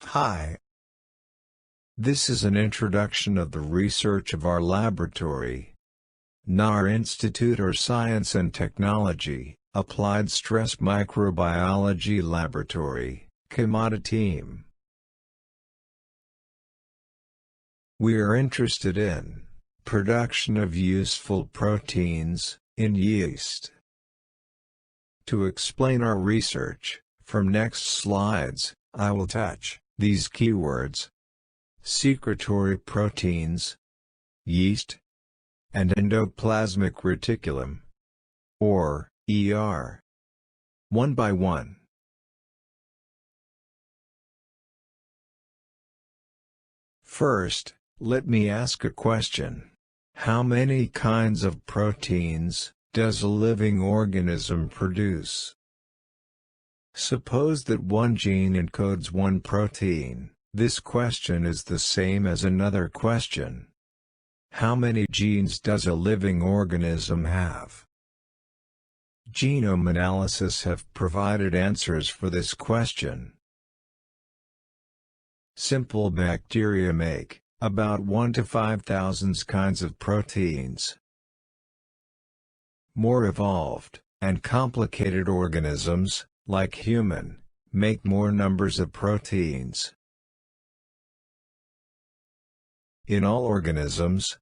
Hi. This is an introduction of the research of our laboratory. NAR Institute or Science and Technology, Applied Stress Microbiology Laboratory, Kimata team. We are interested in production of useful proteins in yeast. To explain our research, from next slides, I will touch these keywords: secretory proteins, yeast, and endoplasmic reticulum, or ER, one by one. First, let me ask a question. How many kinds of proteins does a living organism produce? Suppose that one gene encodes one protein. This question is the same as another question. How many genes does a living organism have? Genome analysis have provided answers for this question. Simple bacteria make about 1 to 5,000 kinds of proteins. More evolved and complicated organisms, like human, make more numbers of proteins. In all organisms,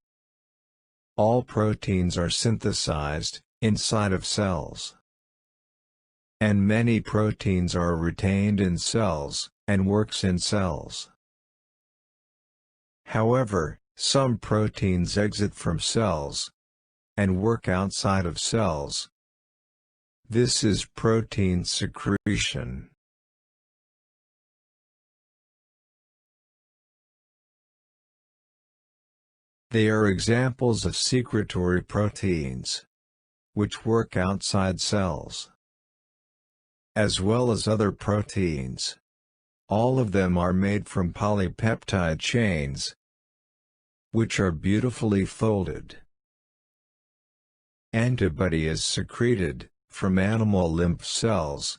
all proteins are synthesized inside of cells. And many proteins are retained in cells and works in cells. However, some proteins exit from cells and work outside of cells. This is protein secretion. They are examples of secretory proteins, which work outside cells, as well as other proteins. All of them are made from polypeptide chains, which are beautifully folded. Antibody is secreted from animal lymph cells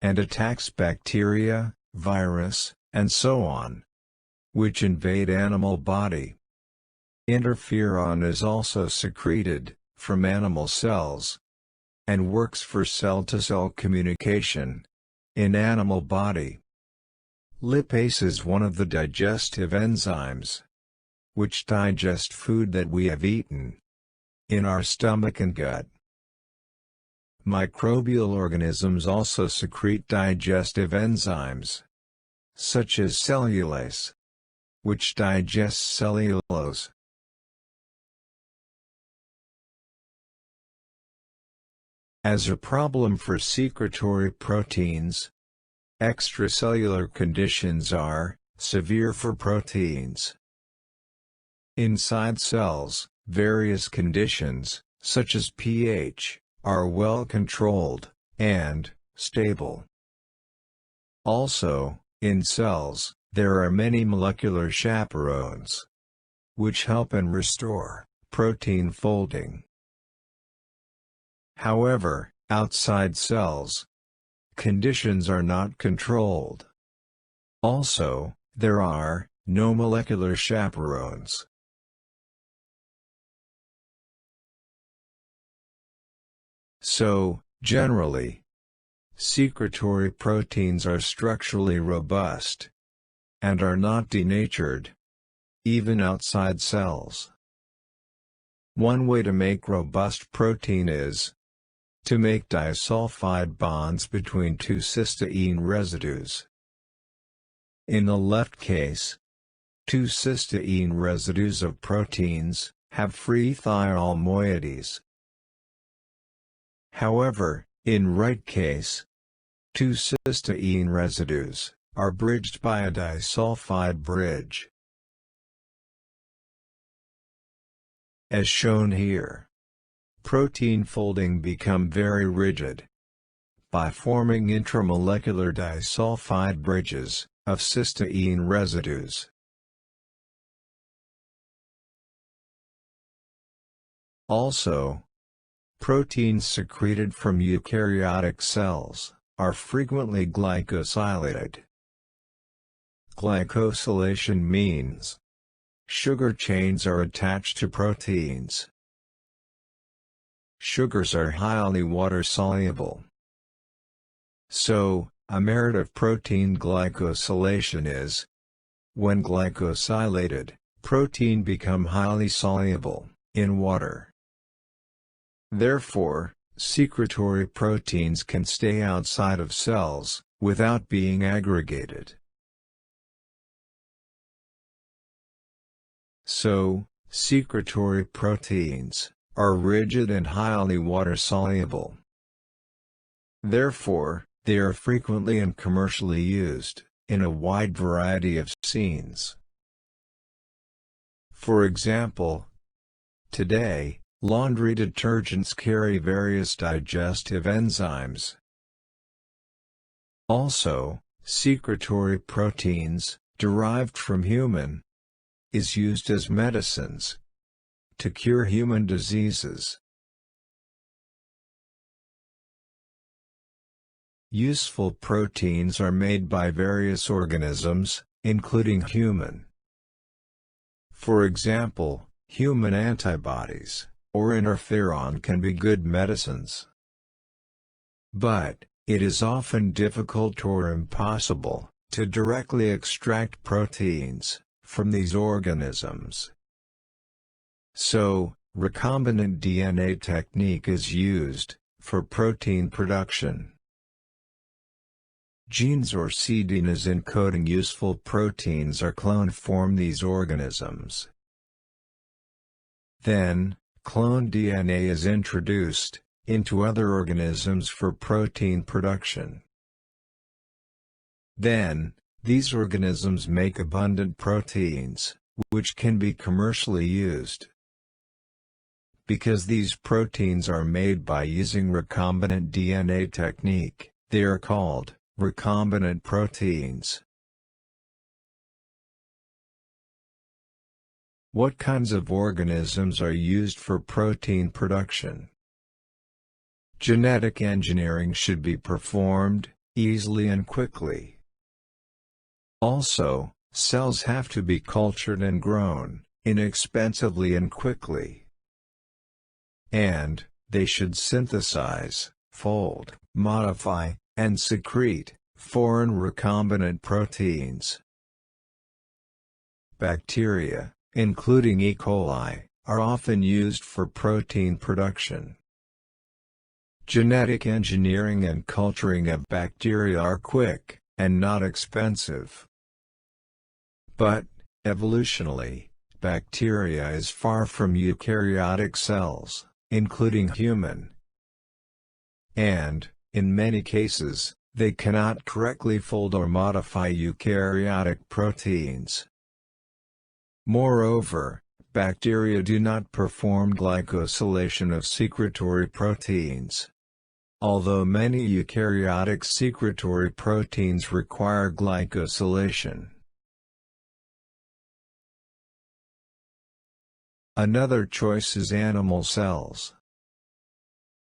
and attacks bacteria, virus, and so on, which invade animal body. Interferon is also secreted from animal cells and works for cell-to-cell communication in animal body. Lipase is one of the digestive enzymes which digest food that we have eaten in our stomach and gut. Microbial organisms also secrete digestive enzymes, such as cellulase, which digests cellulose. As a problem for secretory proteins, extracellular conditions are severe for proteins. Inside cells, various conditions, such as pH, are well controlled and stable. Also, in cells, there are many molecular chaperones, which help and restore protein folding. However, outside cells, conditions are not controlled. Also, there are no molecular chaperones. So, generally, secretory proteins are structurally robust and are not denatured, even outside cells. One way to make robust protein is to make disulfide bonds between two cysteine residues. In the left case, two cysteine residues of proteins have free thiol moieties. However, in right case, two cysteine residues are bridged by a disulfide bridge, as shown here. Protein folding become very rigid by forming intramolecular disulfide bridges of cysteine residues. Also, proteins secreted from eukaryotic cells are frequently glycosylated. Glycosylation means sugar chains are attached to proteins. Sugars are highly water-soluble. So, a merit of protein glycosylation is, when glycosylated, protein become highly soluble in water. Therefore, secretory proteins can stay outside of cells, without being aggregated. So, secretory proteins are rigid and highly water-soluble. Therefore, they are frequently and commercially used in a wide variety of scenes. For example, today, laundry detergents carry various digestive enzymes. Also, secretory proteins, derived from human, is used as medicines to cure human diseases. Useful proteins are made by various organisms, including human. For example, human antibodies, or interferon can be good medicines. But, it is often difficult or impossible to directly extract proteins from these organisms. So, recombinant DNA technique is used for protein production. Genes or cDNAs encoding useful proteins are cloned from these organisms. Then, cloned DNA is introduced into other organisms for protein production. Then, these organisms make abundant proteins, which can be commercially used. Because these proteins are made by using recombinant DNA technique, they are called recombinant proteins. What kinds of organisms are used for protein production? Genetic engineering should be performed easily and quickly. Also, cells have to be cultured and grown inexpensively and quickly. And, they should synthesize, fold, modify, and secrete foreign recombinant proteins. Bacteria, including E. coli, are often used for protein production. Genetic engineering and culturing of bacteria are quick and not expensive. But, evolutionally, bacteria is far from eukaryotic cells, including human. And, in many cases, they cannot correctly fold or modify eukaryotic proteins. Moreover, bacteria do not perform glycosylation of secretory proteins. Although many eukaryotic secretory proteins require glycosylation. Another choice is animal cells.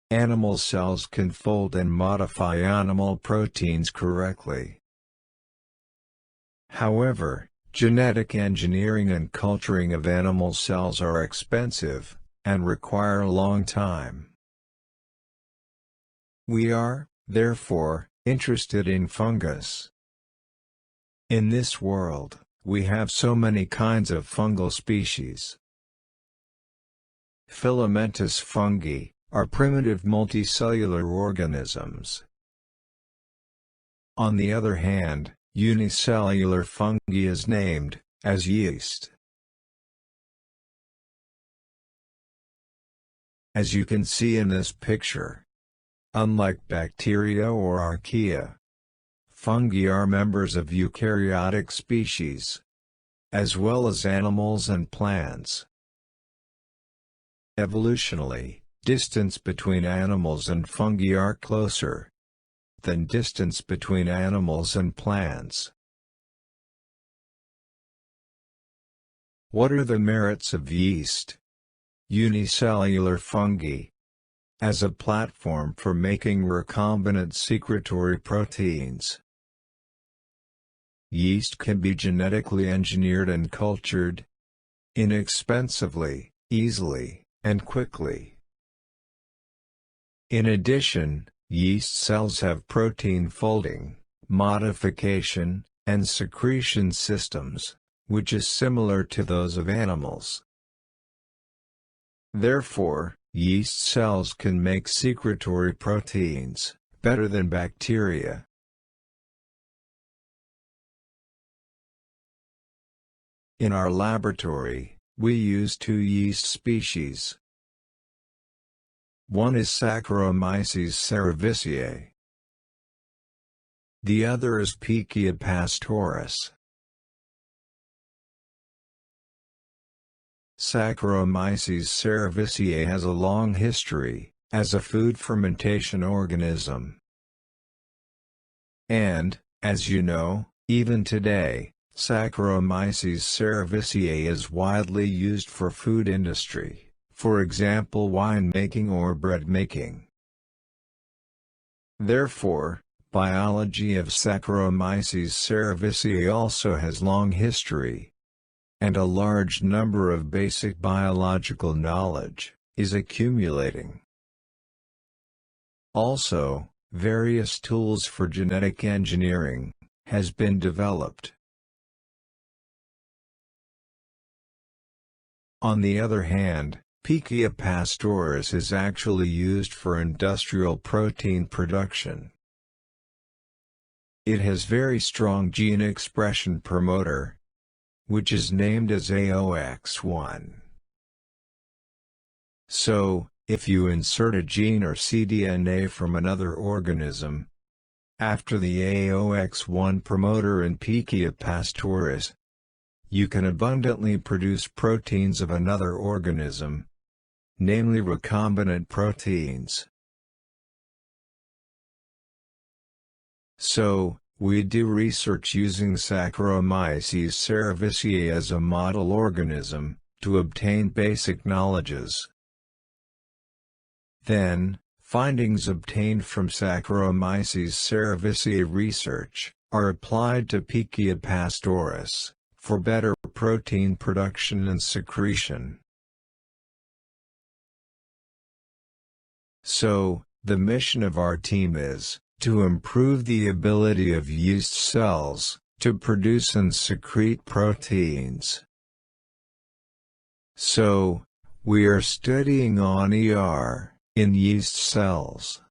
Animal cells can fold and modify animal proteins correctly. However, genetic engineering and culturing of animal cells are expensive, and require a long time. We are, therefore, interested in fungus. In this world, we have so many kinds of fungal species. Filamentous fungi are primitive multicellular organisms. On the other hand, unicellular fungi is named as yeast. As you can see in this picture, unlike bacteria or archaea, fungi are members of eukaryotic species, as well as animals and plants. Evolutionally, distance between animals and fungi are closer than distance between animals and plants. What are the merits of yeast, unicellular fungi, as a platform for making recombinant secretory proteins? yeast can be genetically engineered and cultured inexpensively, easily, and quickly. In addition, yeast cells have protein folding, modification, and secretion systems, which is similar to those of animals. Therefore, yeast cells can make secretory proteins better than bacteria. In our laboratory, we use two yeast species. One is Saccharomyces cerevisiae. The other is Pichia pastoris. Saccharomyces cerevisiae has a long history as a food fermentation organism. And, as you know, even today, Saccharomyces cerevisiae is widely used for food industry, for example wine making or bread making. Therefore, biology of Saccharomyces cerevisiae also has long history, and a large number of basic biological knowledge is accumulating. Also, various tools for genetic engineering has been developed. On the other hand, Pichia pastoris is actually used for industrial protein production. It has very strong gene expression promoter, which is named as AOX1. So, if you insert a gene or cDNA from another organism, after the AOX1 promoter in Pichia pastoris, you can abundantly produce proteins of another organism, namely recombinant proteins. So, we do research using Saccharomyces cerevisiae as a model organism, to obtain basic knowledges. Then, findings obtained from Saccharomyces cerevisiae research are applied to Pichia pastoris for better protein production and secretion. So, the mission of our team is to improve the ability of yeast cells to produce and secrete proteins. So, we are studying on in yeast cells.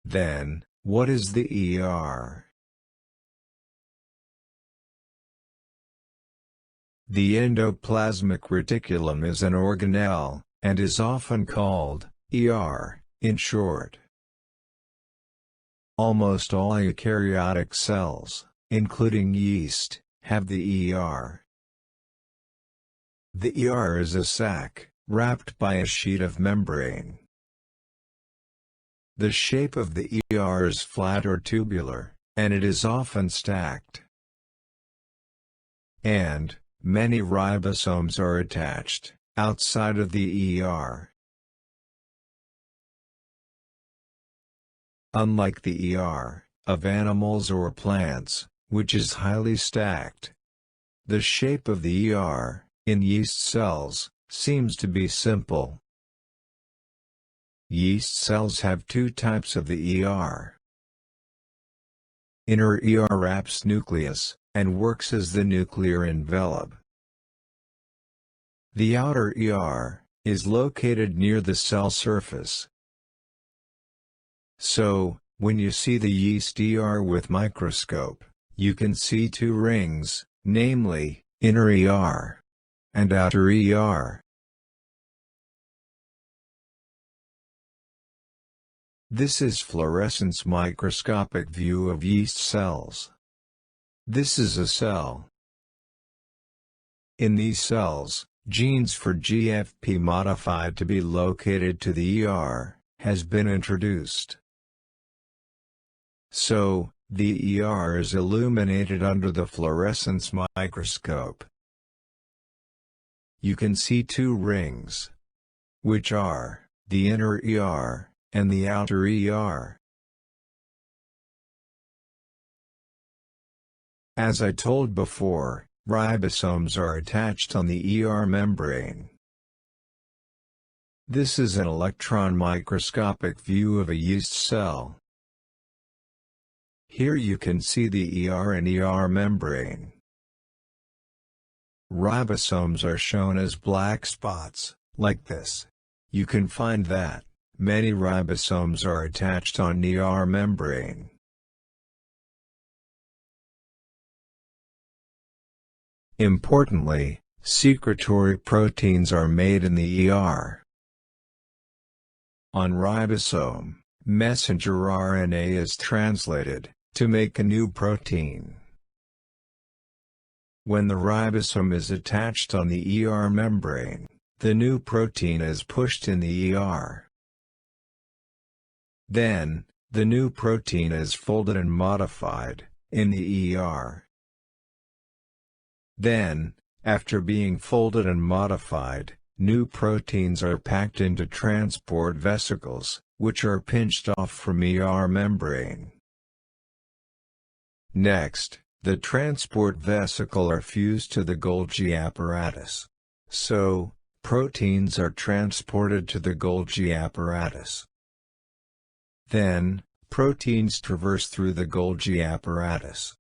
Then, what is the The endoplasmic reticulum is an organelle, and is often called in short. Almost all eukaryotic cells, including yeast, have the The is a sac, wrapped by a sheet of membrane. The shape of the is flat or tubular, and it is often stacked. And, many ribosomes are attached, outside of the Unlike the of animals or plants, which is highly stacked, the shape of the in yeast cells seems to be simple. Yeast cells have two types of the Inner wraps nucleus, and works as the nuclear envelope. The outer is located near the cell surface. So, when you see the yeast with microscope, you can see two rings, namely, inner and outer This is fluorescence microscopic view of yeast cells. This is a cell. In these cells, genes for GFP modified to be located to the has been introduced. So, the is illuminated under the fluorescence microscope. You can see two rings, which are the inner and the outer As I told before, ribosomes are attached on the ER membrane. This is an electron microscopic view of a yeast cell. Here you can see the ER and ER membrane. Ribosomes are shown as black spots, like this. You can find that many ribosomes are attached on the ER membrane. Importantly, secretory proteins are made in the ER. On ribosome, messenger RNA is translated to make a new protein. When the ribosome is attached on the ER membrane, the new protein is pushed in the ER. Then, the new protein is folded and modified in the ER. Then, after being folded and modified, new proteins are packed into transport vesicles, which are pinched off from ER membrane. Next, the transport vesicle are fused to the Golgi apparatus. So, proteins are transported to the Golgi apparatus. Then, proteins traverse through the Golgi apparatus.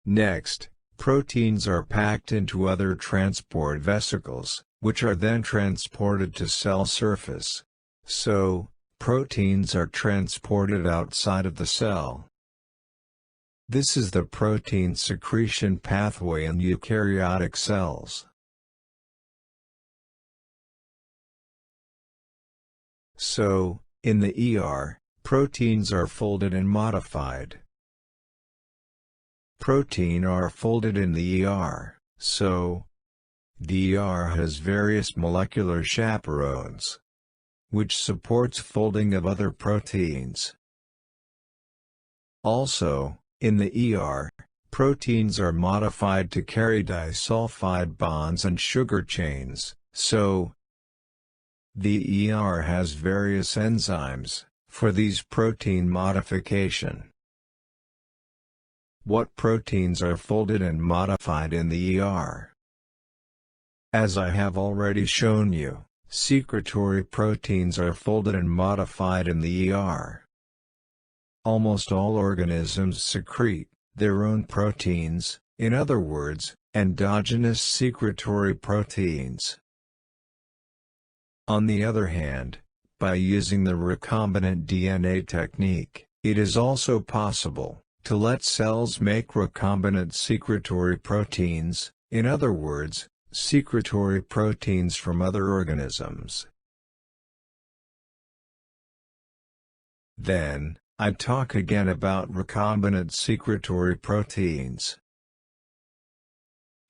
Next, proteins are packed into other transport vesicles, which are then transported to cell surface. So, proteins are transported outside of the cell. This is the protein secretion pathway in eukaryotic cells. So, in the ER, proteins are folded and modified. Protein are folded in the ER, so the ER has various molecular chaperones, which supports folding of other proteins. Also, in the ER, proteins are modified to carry disulfide bonds and sugar chains, so the ER has various enzymes for these protein modification. What proteins are folded and modified in the ER? As I have already shown you, secretory proteins are folded and modified in the ER. Almost all organisms secrete their own proteins, in other words, endogenous secretory proteins. On the other hand, by using the recombinant DNA technique, it is also possible to let cells make recombinant secretory proteins, in other words, secretory proteins from other organisms. Then, I talk again about recombinant secretory proteins.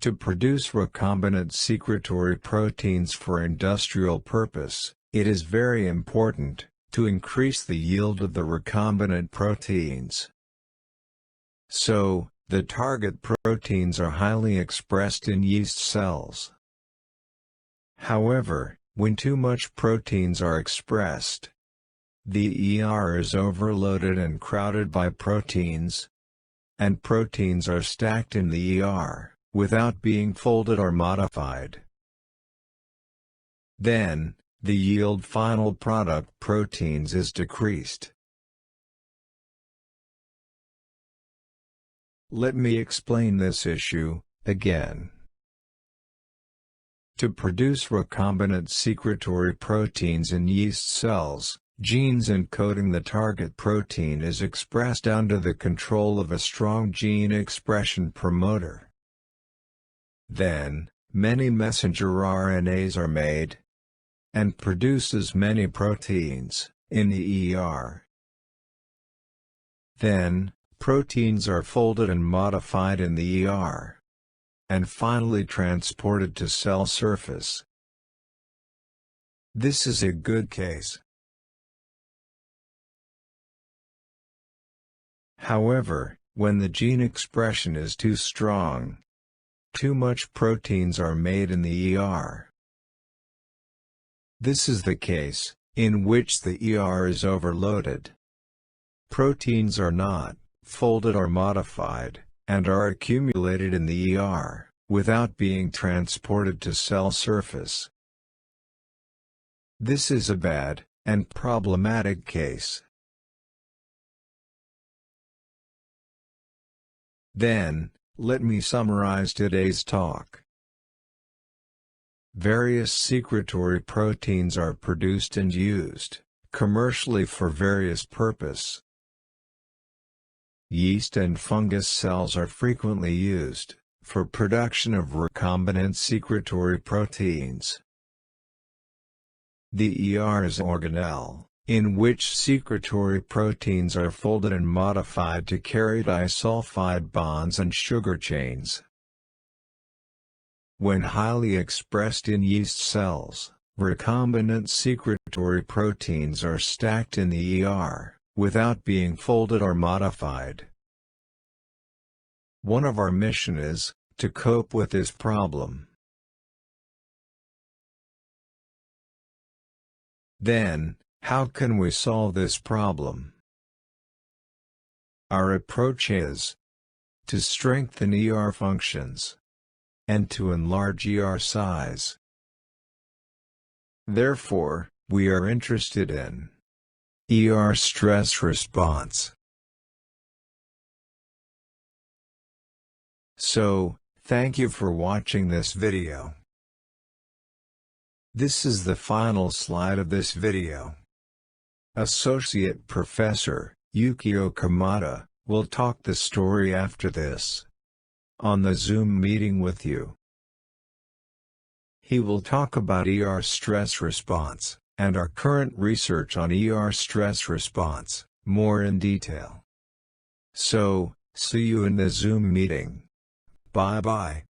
To produce recombinant secretory proteins for industrial purpose, it is very important to increase the yield of the recombinant proteins. So, the target proteins are highly expressed in yeast cells. However, when too much proteins are expressed, the ER is overloaded and crowded by proteins, and proteins are stacked in the ER, without being folded or modified. Then, the yield final product proteins is decreased. Let me explain this issue again. To produce recombinant secretory proteins in yeast cells, genes encoding the target protein is expressed under the control of a strong gene expression promoter. Then, many messenger RNAs are made and produce as many proteins in the ER. Then, proteins are folded and modified in the ER, and finally transported to cell surface. This is a good case. However, when the gene expression is too strong, too much proteins are made in the ER. This is the case in which the ER is overloaded. Proteins are not folded or modified, and are accumulated in the ER, without being transported to cell surface. This is a bad, and problematic case. Then, let me summarize today's talk. Various secretory proteins are produced and used commercially for various purposes. Yeast and fungus cells are frequently used for production of recombinant secretory proteins. The ER is an organelle, in which secretory proteins are folded and modified to carry disulfide bonds and sugar chains. When highly expressed in yeast cells, recombinant secretory proteins are stacked in the ER, without being folded or modified. One of our mission is to cope with this problem. Then, how can we solve this problem? Our approach is to strengthen ER functions and to enlarge ER size. Therefore, we are interested in ER stress response. So, thank you for watching this video. This is the final slide of this video. Associate Professor Yukio Kimata will talk the story after this on the Zoom meeting with you. He will talk about ER stress response, and our current research on ER stress response, more in detail. So, see you in the Zoom meeting. Bye-bye.